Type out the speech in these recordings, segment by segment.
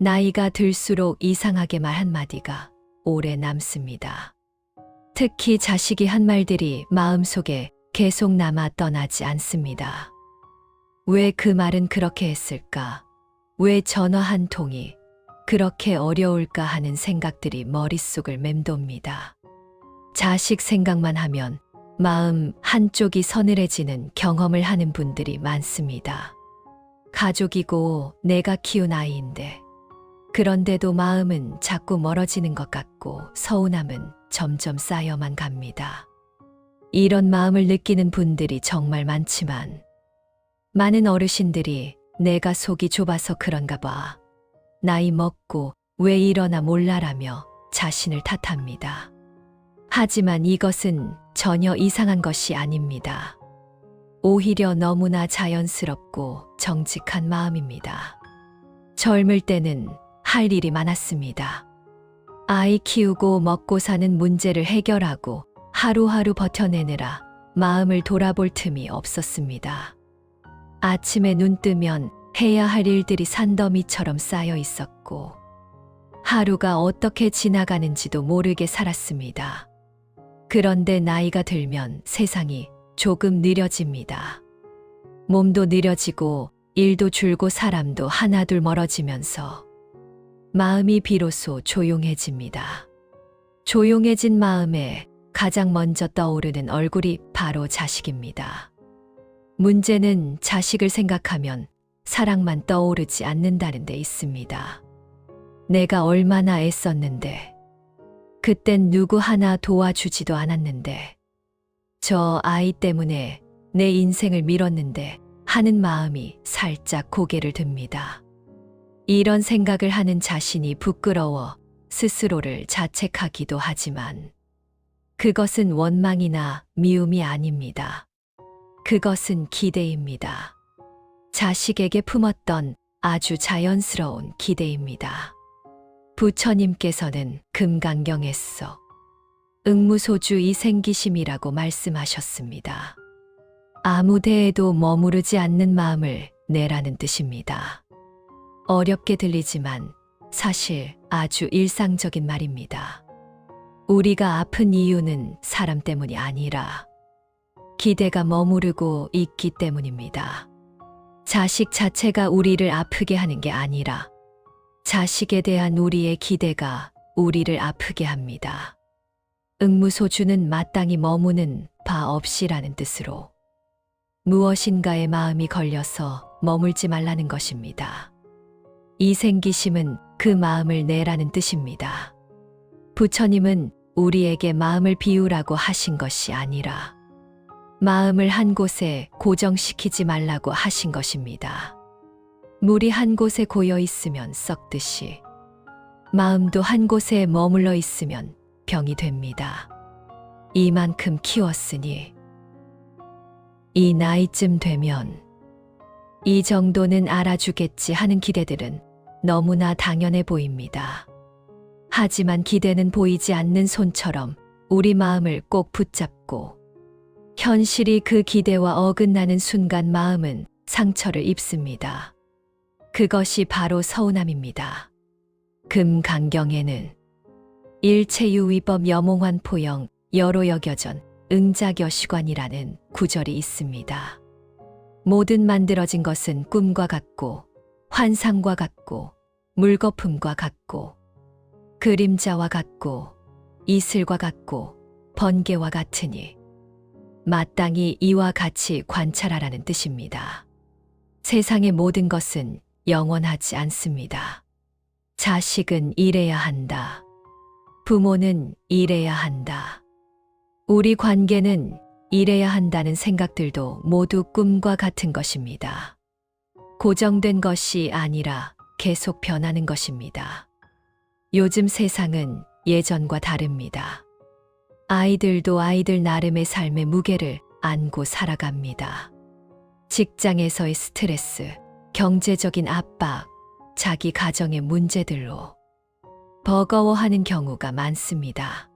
나이가 들수록 이상하게 말 한마디가 오래 남습니다. 특히 자식이 한 말들이 마음속에 계속 남아 떠나지 않습니다. 왜 그 말은 그렇게 했을까? 왜 전화 한 통이 그렇게 어려울까 하는 생각들이 머릿속을 맴돕니다. 자식 생각만 하면 마음 한쪽이 서늘해지는 경험을 하는 분들이 많습니다. 가족이고 내가 키운 아이인데 그런데도 마음은 자꾸 멀어지는 것 같고 서운함은 점점 쌓여만 갑니다. 이런 마음을 느끼는 분들이 정말 많지만 많은 어르신들이 내가 속이 좁아서 그런가 봐. 나이 먹고 왜 이러나 몰라라며 자신을 탓합니다. 하지만 이것은 전혀 이상한 것이 아닙니다. 오히려 너무나 자연스럽고 정직한 마음입니다. 젊을 때는 할 일이 많았습니다. 아이 키우고 먹고 사는 문제를 해결하고 하루하루 버텨내느라 마음을 돌아볼 틈이 없었습니다. 아침에 눈 뜨면 해야 할 일들이 산더미처럼 쌓여 있었고 하루가 어떻게 지나가는지도 모르게 살았습니다. 그런데 나이가 들면 세상이 조금 느려집니다. 몸도 느려지고 일도 줄고 사람도 하나둘 멀어지면서 마음이 비로소 조용해집니다. 조용해진 마음에 가장 먼저 떠오르는 얼굴이 바로 자식입니다. 문제는 자식을 생각하면 사랑만 떠오르지 않는다는 데 있습니다. 내가 얼마나 애썼는데, 그땐 누구 하나 도와주지도 않았는데, 저 아이 때문에 내 인생을 밀었는데 하는 마음이 살짝 고개를 듭니다. 이런 생각을 하는 자신이 부끄러워 스스로를 자책하기도 하지만 그것은 원망이나 미움이 아닙니다. 그것은 기대입니다. 자식에게 품었던 아주 자연스러운 기대입니다. 부처님께서는 금강경에서 응무소주 이생기심이라고 말씀하셨습니다. 아무 데에도 머무르지 않는 마음을 내라는 뜻입니다. 어렵게 들리지만 사실 아주 일상적인 말입니다. 우리가 아픈 이유는 사람 때문이 아니라 기대가 머무르고 있기 때문입니다. 자식 자체가 우리를 아프게 하는 게 아니라 자식에 대한 우리의 기대가 우리를 아프게 합니다. 응무소주는 마땅히 머무는 바 없이라는 뜻으로 무엇인가에 마음이 걸려서 머물지 말라는 것입니다. 이생기심은 그 마음을 내라는 뜻입니다. 부처님은 우리에게 마음을 비우라고 하신 것이 아니라 마음을 한 곳에 고정시키지 말라고 하신 것입니다. 물이 한 곳에 고여 있으면 썩듯이 마음도 한 곳에 머물러 있으면 병이 됩니다. 이만큼 키웠으니 이 나이쯤 되면 이 정도는 알아주겠지 하는 기대들은 너무나 당연해 보입니다. 하지만 기대는 보이지 않는 손처럼 우리 마음을 꼭 붙잡고 현실이 그 기대와 어긋나는 순간 마음은 상처를 입습니다. 그것이 바로 서운함입니다. 금강경에는 일체유위법 여몽환포영 여로여겨전 응자겨시관이라는 구절이 있습니다. 모든 만들어진 것은 꿈과 같고 환상과 같고 물거품과 같고 그림자와 같고 이슬과 같고 번개와 같으니 마땅히 이와 같이 관찰하라는 뜻입니다. 세상의 모든 것은 영원하지 않습니다. 자식은 이래야 한다. 부모는 이래야 한다. 우리 관계는 이래야 한다는 생각들도 모두 꿈과 같은 것입니다. 고정된 것이 아니라 계속 변하는 것입니다. 요즘 세상은 예전과 다릅니다. 아이들도 아이들 나름의 삶의 무게를 안고 살아갑니다. 직장에서의 스트레스, 경제적인 압박, 자기 가정의 문제들로 버거워하는 경우가 많습니다.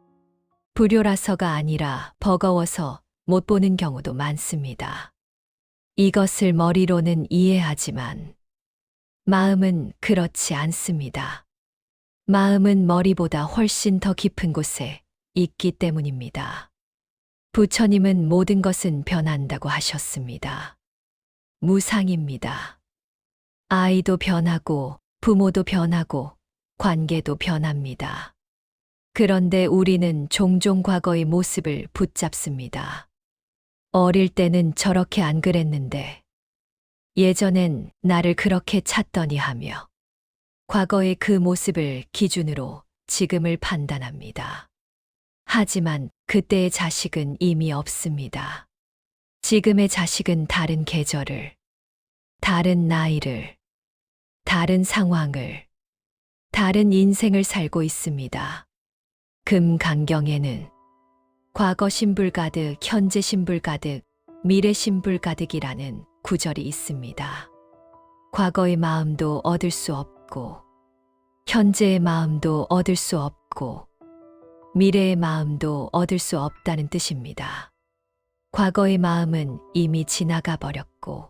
불효라서가 아니라 버거워서 못 보는 경우도 많습니다. 이것을 머리로는 이해하지만 마음은 그렇지 않습니다. 마음은 머리보다 훨씬 더 깊은 곳에 있기 때문입니다. 부처님은 모든 것은 변한다고 하셨습니다. 무상입니다. 아이도 변하고 부모도 변하고 관계도 변합니다. 그런데 우리는 종종 과거의 모습을 붙잡습니다. 어릴 때는 저렇게 안 그랬는데, 예전엔 나를 그렇게 찾더니 하며, 과거의 그 모습을 기준으로 지금을 판단합니다. 하지만 그때의 자식은 이미 없습니다. 지금의 자식은 다른 계절을, 다른 나이를, 다른 상황을, 다른 인생을 살고 있습니다. 금강경에는 과거 신불 가득, 현재 신불 가득, 미래 신불 가득이라는 구절이 있습니다. 과거의 마음도 얻을 수 없고, 현재의 마음도 얻을 수 없고, 미래의 마음도 얻을 수 없다는 뜻입니다. 과거의 마음은 이미 지나가 버렸고,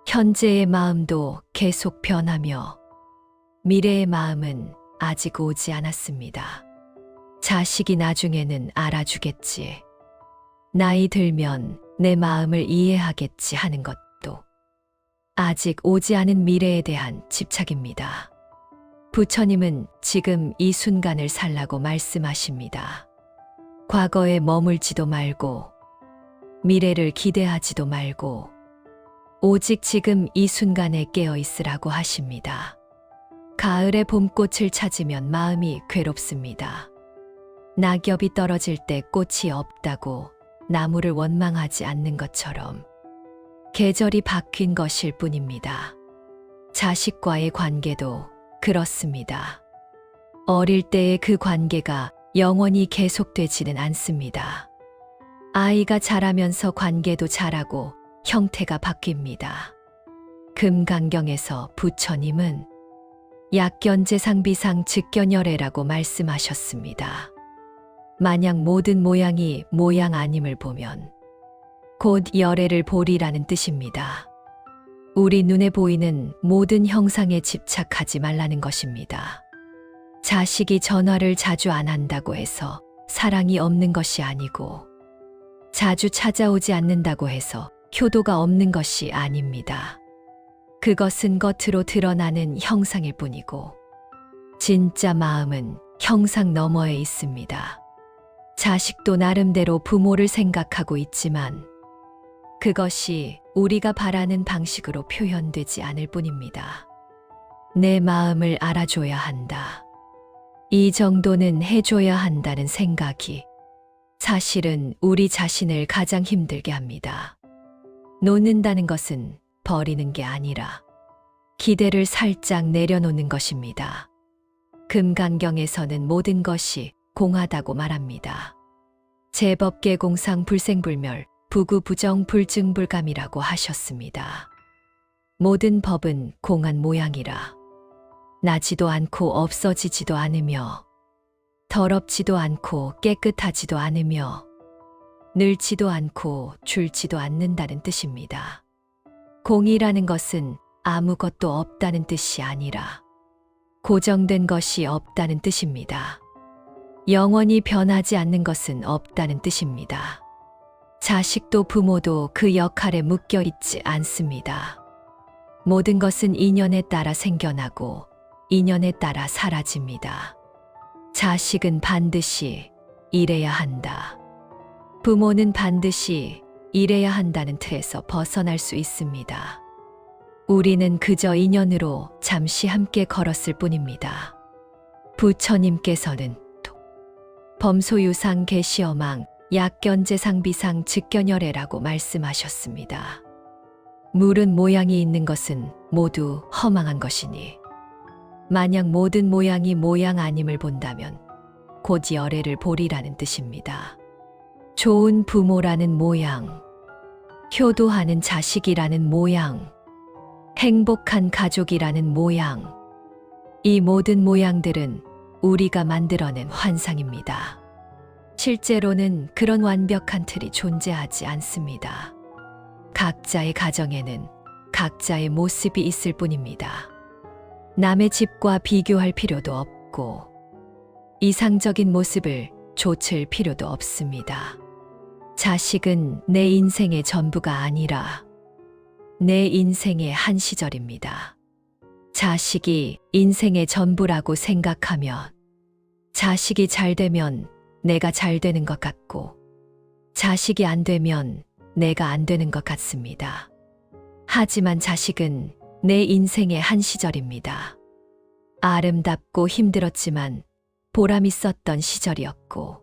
현재의 마음도 계속 변하며, 미래의 마음은 아직 오지 않았습니다. 자식이 나중에는 알아주겠지. 나이 들면 내 마음을 이해하겠지 하는 것도 아직 오지 않은 미래에 대한 집착입니다. 부처님은 지금 이 순간을 살라고 말씀하십니다. 과거에 머물지도 말고 미래를 기대하지도 말고 오직 지금 이 순간에 깨어 있으라고 하십니다. 가을에 봄꽃을 찾으면 마음이 괴롭습니다. 낙엽이 떨어질 때 꽃이 없다고 나무를 원망하지 않는 것처럼 계절이 바뀐 것일 뿐입니다. 자식과의 관계도 그렇습니다. 어릴 때의 그 관계가 영원히 계속되지는 않습니다. 아이가 자라면서 관계도 자라고 형태가 바뀝니다. 금강경에서 부처님은 약견재상비상 즉견열애라고 말씀하셨습니다. 만약 모든 모양이 모양 아님을 보면 곧 열애를 보리라는 뜻입니다. 우리 눈에 보이는 모든 형상에 집착하지 말라는 것입니다. 자식이 전화를 자주 안 한다고 해서 사랑이 없는 것이 아니고, 자주 찾아오지 않는다고 해서 효도가 없는 것이 아닙니다. 그것은 겉으로 드러나는 형상일 뿐이고, 진짜 마음은 형상 너머에 있습니다. 자식도 나름대로 부모를 생각하고 있지만 그것이 우리가 바라는 방식으로 표현되지 않을 뿐입니다. 내 마음을 알아줘야 한다. 이 정도는 해줘야 한다는 생각이 사실은 우리 자신을 가장 힘들게 합니다. 놓는다는 것은 버리는 게 아니라 기대를 살짝 내려놓는 것입니다. 금강경에서는 모든 것이 공하다고 말합니다. 제법계공상 불생불멸 부구부정 불증불감이라고 하셨습니다. 모든 법은 공한 모양이라 나지도 않고 없어지지도 않으며 더럽지도 않고 깨끗하지도 않으며 늘지도 않고 줄지도 않는다는 뜻입니다. 공이라는 것은 아무것도 없다는 뜻이 아니라 고정된 것이 없다는 뜻입니다. 영원히 변하지 않는 것은 없다는 뜻입니다. 자식도 부모도 그 역할에 묶여 있지 않습니다. 모든 것은 인연에 따라 생겨나고 인연에 따라 사라집니다. 자식은 반드시 이래야 한다. 부모는 반드시 이래야 한다는 틀에서 벗어날 수 있습니다. 우리는 그저 인연으로 잠시 함께 걸었을 뿐입니다. 부처님께서는 범소유상 계시어망 약견재상비상 즉견열애라고 말씀하셨습니다. 물은 모양이 있는 것은 모두 허망한 것이니 만약 모든 모양이 모양 아님을 본다면 곧 열애를 보리라는 뜻입니다. 좋은 부모라는 모양, 효도하는 자식이라는 모양, 행복한 가족이라는 모양, 이 모든 모양들은 우리가 만들어낸 환상입니다. 실제로는 그런 완벽한 틀이 존재하지 않습니다. 각자의 가정에는 각자의 모습이 있을 뿐입니다. 남의 집과 비교할 필요도 없고 이상적인 모습을 좇을 필요도 없습니다. 자식은 내 인생의 전부가 아니라 내 인생의 한 시절입니다. 자식이 인생의 전부라고 생각하면 자식이 잘 되면 내가 잘 되는 것 같고 자식이 안 되면 내가 안 되는 것 같습니다. 하지만 자식은 내 인생의 한 시절입니다. 아름답고 힘들었지만 보람 있었던 시절이었고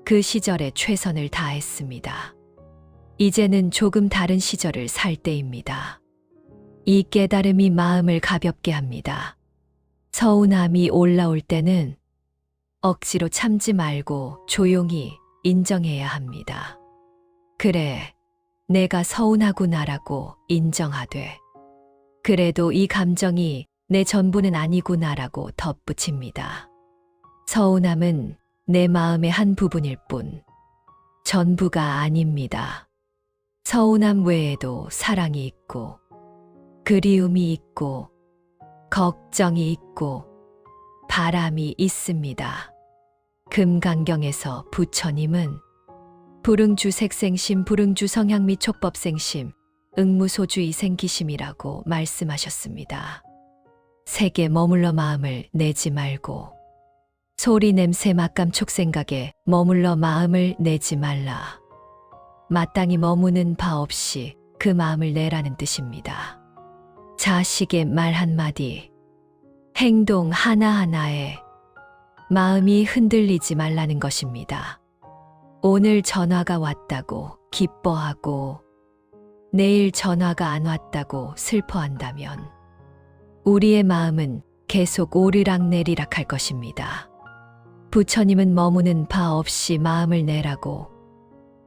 그 시절에 최선을 다했습니다. 이제는 조금 다른 시절을 살 때입니다. 이 깨달음이 마음을 가볍게 합니다. 서운함이 올라올 때는 억지로 참지 말고 조용히 인정해야 합니다. 그래, 내가 서운하구나라고 인정하되, 그래도 이 감정이 내 전부는 아니구나라고 덧붙입니다. 서운함은 내 마음의 한 부분일 뿐, 전부가 아닙니다. 서운함 외에도 사랑이 있고, 그리움이 있고, 걱정이 있고, 바람이 있습니다. 금강경에서 부처님은 불응주색생심, 불응주성향미 촉법생심, 응무소주이생기심이라고 말씀하셨습니다. 색에 머물러 마음을 내지 말고 소리 냄새 맛감 촉생각에 머물러 마음을 내지 말라. 마땅히 머무는 바 없이 그 마음을 내라는 뜻입니다. 자식의 말 한마디, 행동 하나하나에 마음이 흔들리지 말라는 것입니다. 오늘 전화가 왔다고 기뻐하고 내일 전화가 안 왔다고 슬퍼한다면 우리의 마음은 계속 오르락내리락 할 것입니다. 부처님은 머무는 바 없이 마음을 내라고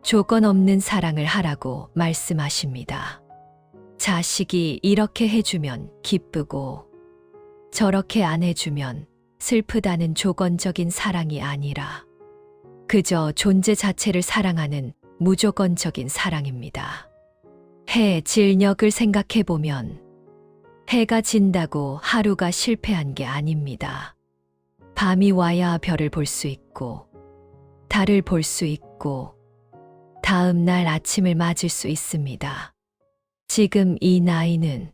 조건 없는 사랑을 하라고 말씀하십니다. 자식이 이렇게 해주면 기쁘고 저렇게 안 해주면 슬프다는 조건적인 사랑이 아니라 그저 존재 자체를 사랑하는 무조건적인 사랑입니다. 해 질력을 생각해보면 해가 진다고 하루가 실패한 게 아닙니다. 밤이 와야 별을 볼 수 있고 달을 볼 수 있고 다음 날 아침을 맞을 수 있습니다. 지금 이 나이는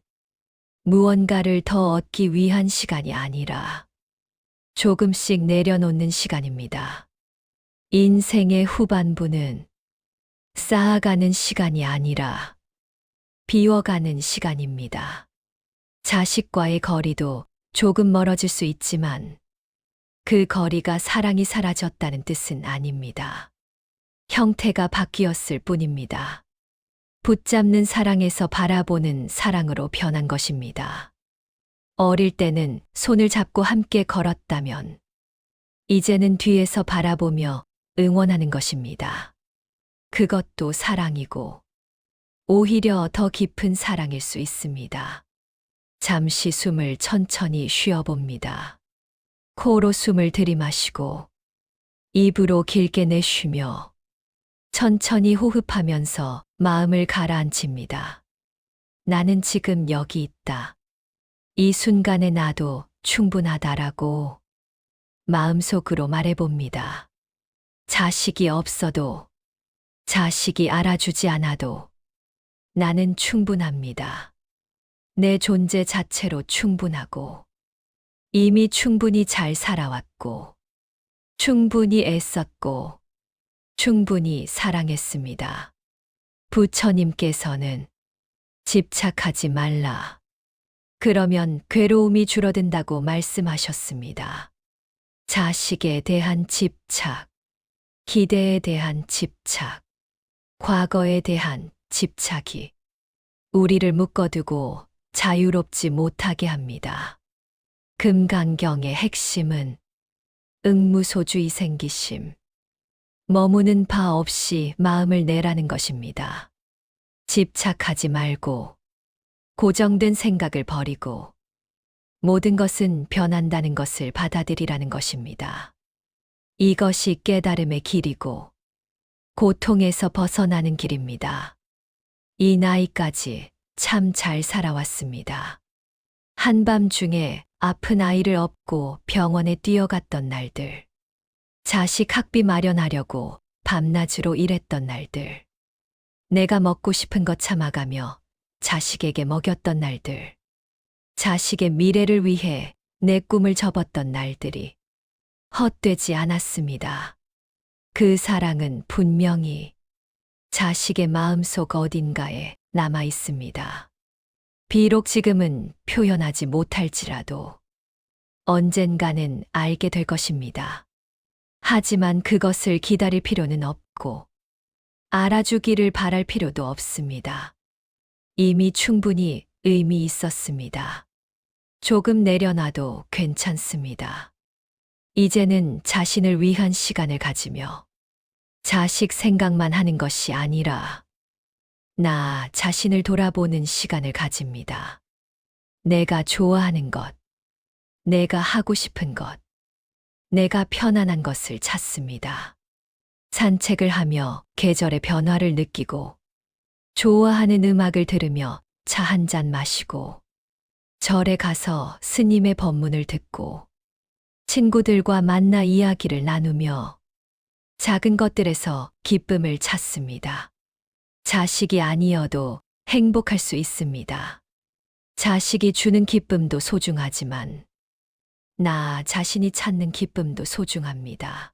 무언가를 더 얻기 위한 시간이 아니라 조금씩 내려놓는 시간입니다. 인생의 후반부는 쌓아가는 시간이 아니라 비워가는 시간입니다. 자식과의 거리도 조금 멀어질 수 있지만 그 거리가 사랑이 사라졌다는 뜻은 아닙니다. 형태가 바뀌었을 뿐입니다. 붙잡는 사랑에서 바라보는 사랑으로 변한 것입니다. 어릴 때는 손을 잡고 함께 걸었다면 이제는 뒤에서 바라보며 응원하는 것입니다. 그것도 사랑이고 오히려 더 깊은 사랑일 수 있습니다. 잠시 숨을 천천히 쉬어봅니다. 코로 숨을 들이마시고 입으로 길게 내쉬며 천천히 호흡하면서 마음을 가라앉힙니다. 나는 지금 여기 있다. 이 순간의 나도 충분하다라고 마음속으로 말해봅니다. 자식이 없어도 자식이 알아주지 않아도 나는 충분합니다. 내 존재 자체로 충분하고 이미 충분히 잘 살아왔고 충분히 애썼고 충분히 사랑했습니다. 부처님께서는 집착하지 말라. 그러면 괴로움이 줄어든다고 말씀하셨습니다. 자식에 대한 집착, 기대에 대한 집착, 과거에 대한 집착이 우리를 묶어두고 자유롭지 못하게 합니다. 금강경의 핵심은 응무소주이생기심, 머무는 바 없이 마음을 내라는 것입니다. 집착하지 말고 고정된 생각을 버리고 모든 것은 변한다는 것을 받아들이라는 것입니다. 이것이 깨달음의 길이고 고통에서 벗어나는 길입니다. 이 나이까지 참 잘 살아왔습니다. 한밤중에 아픈 아이를 업고 병원에 뛰어갔던 날들. 자식 학비 마련하려고 밤낮으로 일했던 날들. 내가 먹고 싶은 것 참아가며 자식에게 먹였던 날들. 자식의 미래를 위해 내 꿈을 접었던 날들이 헛되지 않았습니다. 그 사랑은 분명히 자식의 마음속 어딘가에 남아 있습니다. 비록 지금은 표현하지 못할지라도 언젠가는 알게 될 것입니다. 하지만 그것을 기다릴 필요는 없고 알아주기를 바랄 필요도 없습니다. 이미 충분히 의미 있었습니다. 조금 내려놔도 괜찮습니다. 이제는 자신을 위한 시간을 가지며 자식 생각만 하는 것이 아니라 나 자신을 돌아보는 시간을 가집니다. 내가 좋아하는 것, 내가 하고 싶은 것, 내가 편안한 것을 찾습니다. 산책을 하며 계절의 변화를 느끼고 좋아하는 음악을 들으며 차 한 잔 마시고 절에 가서 스님의 법문을 듣고 친구들과 만나 이야기를 나누며 작은 것들에서 기쁨을 찾습니다. 자식이 아니어도 행복할 수 있습니다. 자식이 주는 기쁨도 소중하지만 나 자신이 찾는 기쁨도 소중합니다.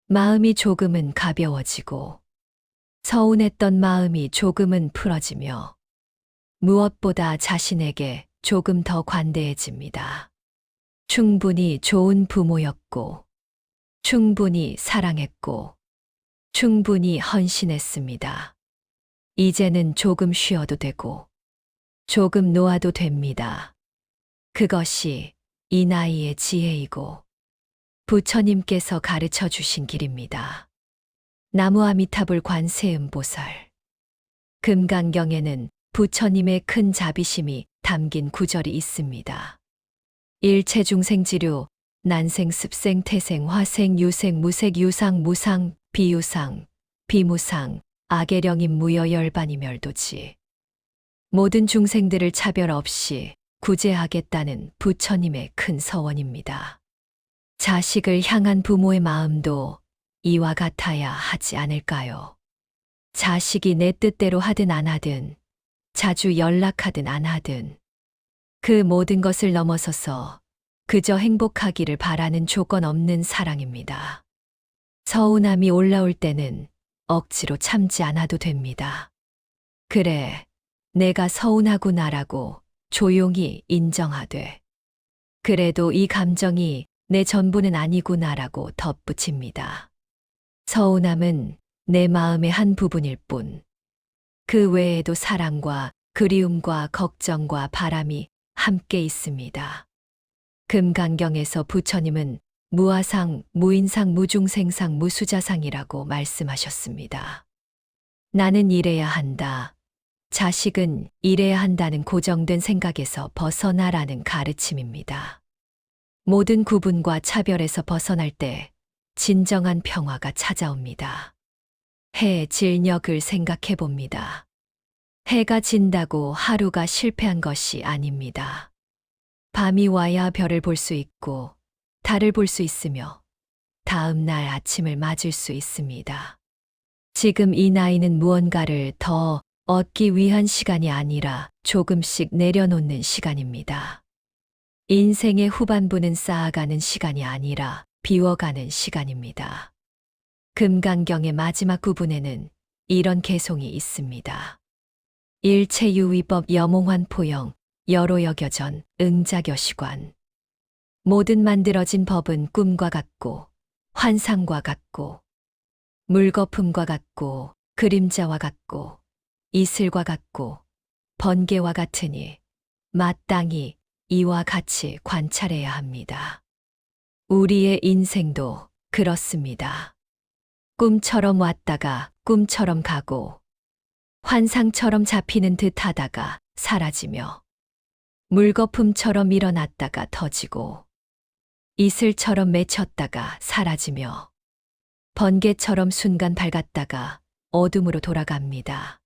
마음이 조금은 가벼워지고 서운했던 마음이 조금은 풀어지며 무엇보다 자신에게 조금 더 관대해집니다. 충분히 좋은 부모였고, 충분히 사랑했고, 충분히 헌신했습니다. 이제는 조금 쉬어도 되고, 조금 놓아도 됩니다. 그것이 이 나이의 지혜이고, 부처님께서 가르쳐 주신 길입니다. 나무아미타불 관세음보살. 금강경에는 부처님의 큰 자비심이 담긴 구절이 있습니다. 일체 중생지류, 난생, 습생, 태생, 화생, 유생, 무색, 유상, 무상, 비유상, 비무상, 악의령임 무여 열반이 멸도지. 모든 중생들을 차별 없이 구제하겠다는 부처님의 큰 서원입니다. 자식을 향한 부모의 마음도 이와 같아야 하지 않을까요? 자식이 내 뜻대로 하든 안 하든, 자주 연락하든 안 하든, 그 모든 것을 넘어서서 그저 행복하기를 바라는 조건 없는 사랑입니다. 서운함이 올라올 때는 억지로 참지 않아도 됩니다. 그래, 내가 서운하구나라고 조용히 인정하되, 그래도 이 감정이 내 전부는 아니구나라고 덧붙입니다. 서운함은 내 마음의 한 부분일 뿐, 그 외에도 사랑과 그리움과 걱정과 바람이 함께 있습니다. 금강경에서 부처님은 무아상, 무인상, 무중생상, 무수자상이라고 말씀하셨습니다. 나는 이래야 한다. 자식은 이래야 한다는 고정된 생각에서 벗어나라는 가르침입니다. 모든 구분과 차별에서 벗어날 때 진정한 평화가 찾아옵니다. 해 질녘을 생각해 봅니다. 해가 진다고 하루가 실패한 것이 아닙니다. 밤이 와야 별을 볼 수 있고 달을 볼 수 있으며 다음 날 아침을 맞을 수 있습니다. 지금 이 나이는 무언가를 더 얻기 위한 시간이 아니라 조금씩 내려놓는 시간입니다. 인생의 후반부는 쌓아가는 시간이 아니라 비워가는 시간입니다. 금강경의 마지막 구분에는 이런 개송이 있습니다. 일체유의법 여몽환포영 여로여겨전 응자겨시관. 모든 만들어진 법은 꿈과 같고 환상과 같고 물거품과 같고 그림자와 같고 이슬과 같고 번개와 같으니 마땅히 이와 같이 관찰해야 합니다. 우리의 인생도 그렇습니다. 꿈처럼 왔다가 꿈처럼 가고 환상처럼 잡히는 듯 하다가 사라지며 물거품처럼 일어났다가 터지고 이슬처럼 맺혔다가 사라지며 번개처럼 순간 밝았다가 어둠으로 돌아갑니다.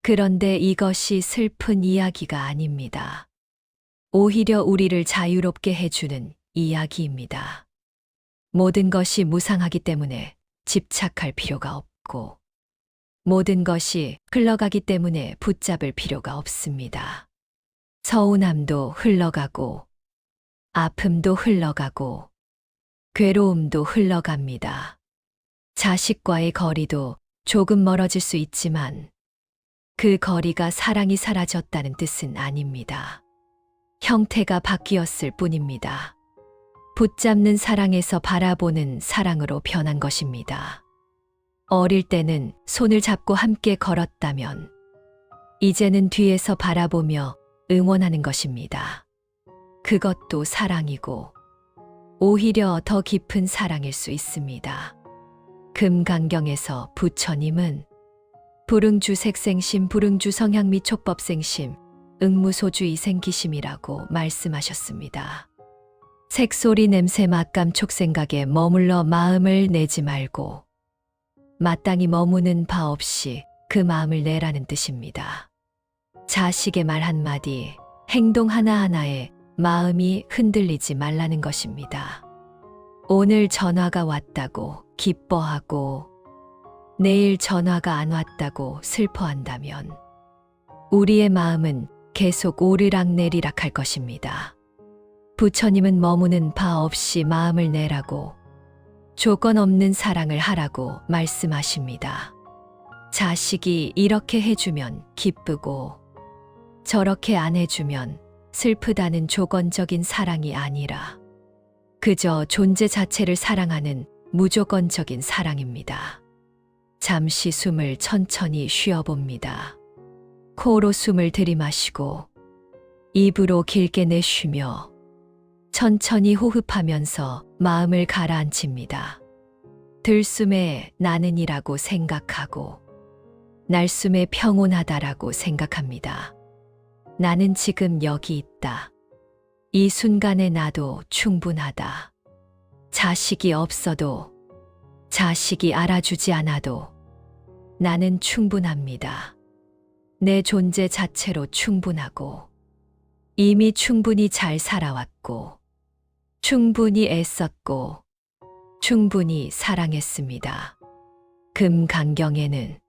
그런데 이것이 슬픈 이야기가 아닙니다. 오히려 우리를 자유롭게 해주는 이야기입니다. 모든 것이 무상하기 때문에 집착할 필요가 없고, 모든 것이 흘러가기 때문에 붙잡을 필요가 없습니다. 서운함도 흘러가고, 아픔도 흘러가고, 괴로움도 흘러갑니다. 자식과의 거리도 조금 멀어질 수 있지만, 그 거리가 사랑이 사라졌다는 뜻은 아닙니다. 형태가 바뀌었을 뿐입니다. 붙잡는 사랑에서 바라보는 사랑으로 변한 것입니다. 어릴 때는 손을 잡고 함께 걸었다면, 이제는 뒤에서 바라보며 응원하는 것입니다. 그것도 사랑이고, 오히려 더 깊은 사랑일 수 있습니다. 금강경에서 부처님은 불응주색생심, 불응주 성향미 촉법생심, 응무소주 이생기심이라고 말씀하셨습니다. 색소리 냄새 맛감 촉생각에 머물러 마음을 내지 말고 마땅히 머무는 바 없이 그 마음을 내라는 뜻입니다. 자식의 말 한마디, 행동 하나하나에 마음이 흔들리지 말라는 것입니다. 오늘 전화가 왔다고 기뻐하고 내일 전화가 안 왔다고 슬퍼한다면 우리의 마음은 계속 오르락내리락 할 것입니다. 부처님은 머무는 바 없이 마음을 내라고, 조건 없는 사랑을 하라고 말씀하십니다. 자식이 이렇게 해주면 기쁘고 저렇게 안 해주면 슬프다는 조건적인 사랑이 아니라 그저 존재 자체를 사랑하는 무조건적인 사랑입니다. 잠시 숨을 천천히 쉬어봅니다. 코로 숨을 들이마시고 입으로 길게 내쉬며 천천히 호흡하면서 마음을 가라앉힙니다. 들숨에 나는이라고 생각하고 날숨에 평온하다라고 생각합니다. 나는 지금 여기 있다. 이 순간에 나도 충분하다. 자식이 없어도, 자식이 알아주지 않아도 나는 충분합니다. 내 존재 자체로 충분하고, 이미 충분히 잘 살아왔고, 충분히 애썼고, 충분히 사랑했습니다. 금강경에는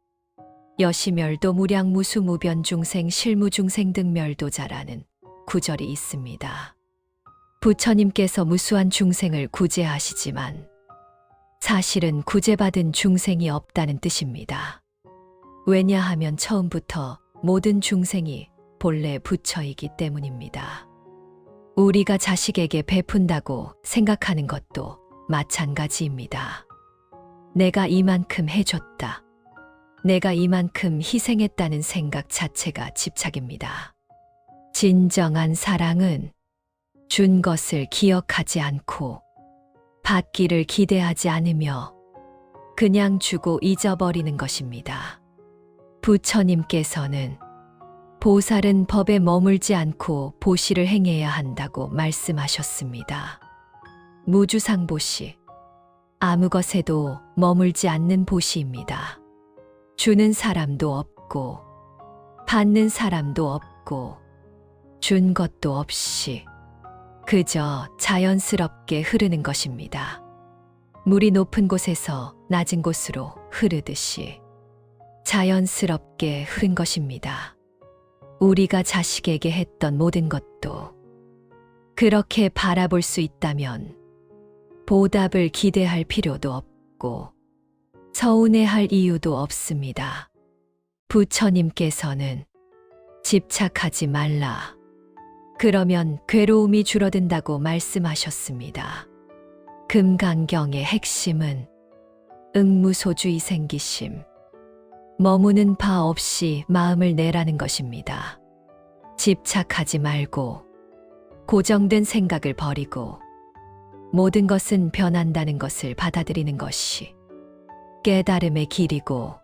여시멸도 무량무수 무변중생 실무중생 등 멸도자라는 구절이 있습니다. 부처님께서 무수한 중생을 구제하시지만 사실은 구제받은 중생이 없다는 뜻입니다. 왜냐하면 처음부터 모든 중생이 본래 부처이기 때문입니다. 우리가 자식에게 베푼다고 생각하는 것도 마찬가지입니다. 내가 이만큼 해줬다. 내가 이만큼 희생했다는 생각 자체가 집착입니다. 진정한 사랑은 준 것을 기억하지 않고 받기를 기대하지 않으며 그냥 주고 잊어버리는 것입니다. 부처님께서는 보살은 법에 머물지 않고 보시를 행해야 한다고 말씀하셨습니다. 무주상보시, 아무 것에도 머물지 않는 보시입니다. 주는 사람도 없고 받는 사람도 없고 준 것도 없이 그저 자연스럽게 흐르는 것입니다. 물이 높은 곳에서 낮은 곳으로 흐르듯이 자연스럽게 흐른 것입니다. 우리가 자식에게 했던 모든 것도 그렇게 바라볼 수 있다면 보답을 기대할 필요도 없고 서운해할 이유도 없습니다. 부처님께서는 집착하지 말라. 그러면 괴로움이 줄어든다고 말씀하셨습니다. 금강경의 핵심은 응무소주의 생기심, 머무는 바 없이 마음을 내라는 것입니다. 집착하지 말고 고정된 생각을 버리고 모든 것은 변한다는 것을 받아들이는 것이 깨달음의 길이고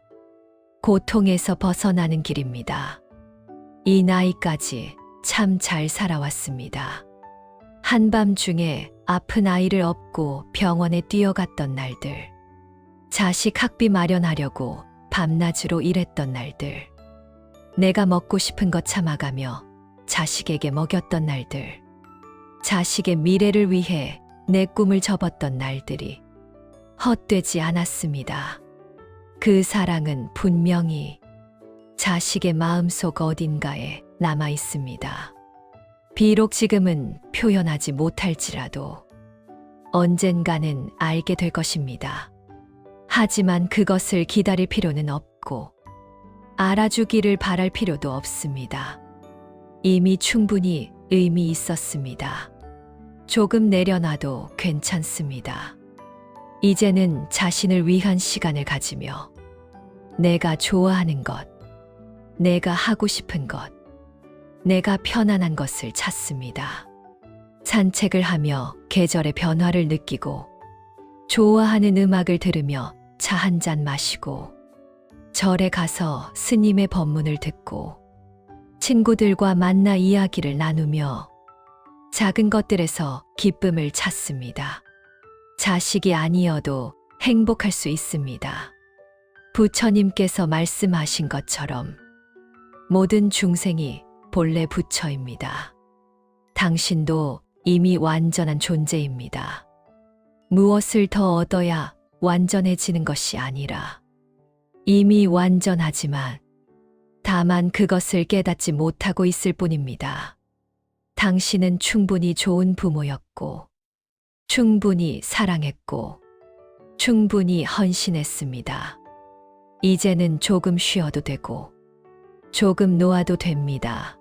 고통에서 벗어나는 길입니다. 이 나이까지 참 잘 살아왔습니다. 한밤중에 아픈 아이를 업고 병원에 뛰어갔던 날들, 자식 학비 마련하려고 밤낮으로 일했던 날들, 내가 먹고 싶은 것 참아가며 자식에게 먹였던 날들, 자식의 미래를 위해 내 꿈을 접었던 날들이 헛되지 않았습니다. 그 사랑은 분명히 자식의 마음속 어딘가에 남아 있습니다. 비록 지금은 표현하지 못할지라도 언젠가는 알게 될 것입니다. 하지만 그것을 기다릴 필요는 없고 알아주기를 바랄 필요도 없습니다. 이미 충분히 의미 있었습니다. 조금 내려놔도 괜찮습니다. 이제는 자신을 위한 시간을 가지며 내가 좋아하는 것, 내가 하고 싶은 것, 내가 편안한 것을 찾습니다. 산책을 하며 계절의 변화를 느끼고 좋아하는 음악을 들으며 차 한 잔 마시고 절에 가서 스님의 법문을 듣고 친구들과 만나 이야기를 나누며 작은 것들에서 기쁨을 찾습니다. 자식이 아니어도 행복할 수 있습니다. 부처님께서 말씀하신 것처럼 모든 중생이 본래 부처입니다. 당신도 이미 완전한 존재입니다. 무엇을 더 얻어야 완전해지는 것이 아니라 이미 완전하지만 다만 그것을 깨닫지 못하고 있을 뿐입니다. 당신은 충분히 좋은 부모였고, 충분히 사랑했고, 충분히 헌신했습니다. 이제는 조금 쉬어도 되고, 조금 놓아도 됩니다.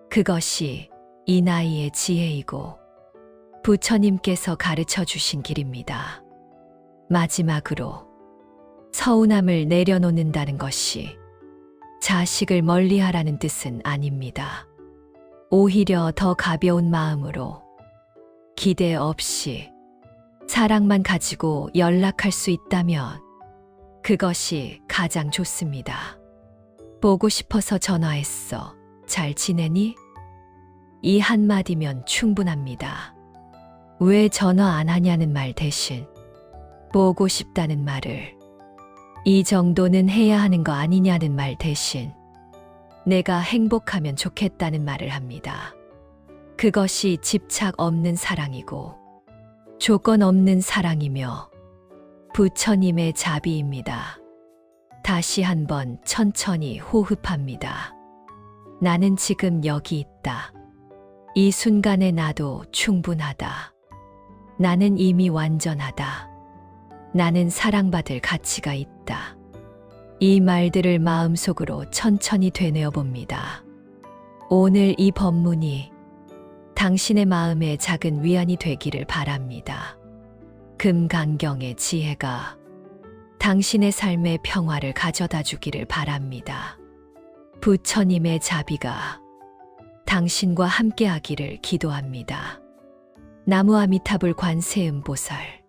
그것이 이 나이의 지혜이고, 부처님께서 가르쳐 주신 길입니다. 마지막으로, 서운함을 내려놓는다는 것이 자식을 멀리하라는 뜻은 아닙니다. 오히려 더 가벼운 마음으로 기대 없이 사랑만 가지고 연락할 수 있다면 그것이 가장 좋습니다. 보고 싶어서 전화했어. 잘 지내니? 이 한마디면 충분합니다. 왜 전화 안 하냐는 말 대신 보고 싶다는 말을 이 정도는 해야 하는 거 아니냐는 말 대신 내가 행복하면 좋겠다는 말을 합니다. 그것이 집착 없는 사랑이고 조건 없는 사랑이며 부처님의 자비입니다. 다시 한번 천천히 호흡합니다. 나는 지금 여기 있다. 이 순간에 나도 충분하다. 나는 이미 완전하다. 나는 사랑받을 가치가 있다. 이 말들을 마음속으로 천천히 되뇌어 봅니다. 오늘 이 법문이 당신의 마음에 작은 위안이 되기를 바랍니다. 금강경의 지혜가 당신의 삶에 평화를 가져다 주기를 바랍니다. 부처님의 자비가 당신과 함께하기를 기도합니다. 나무 아미타불 관세음보살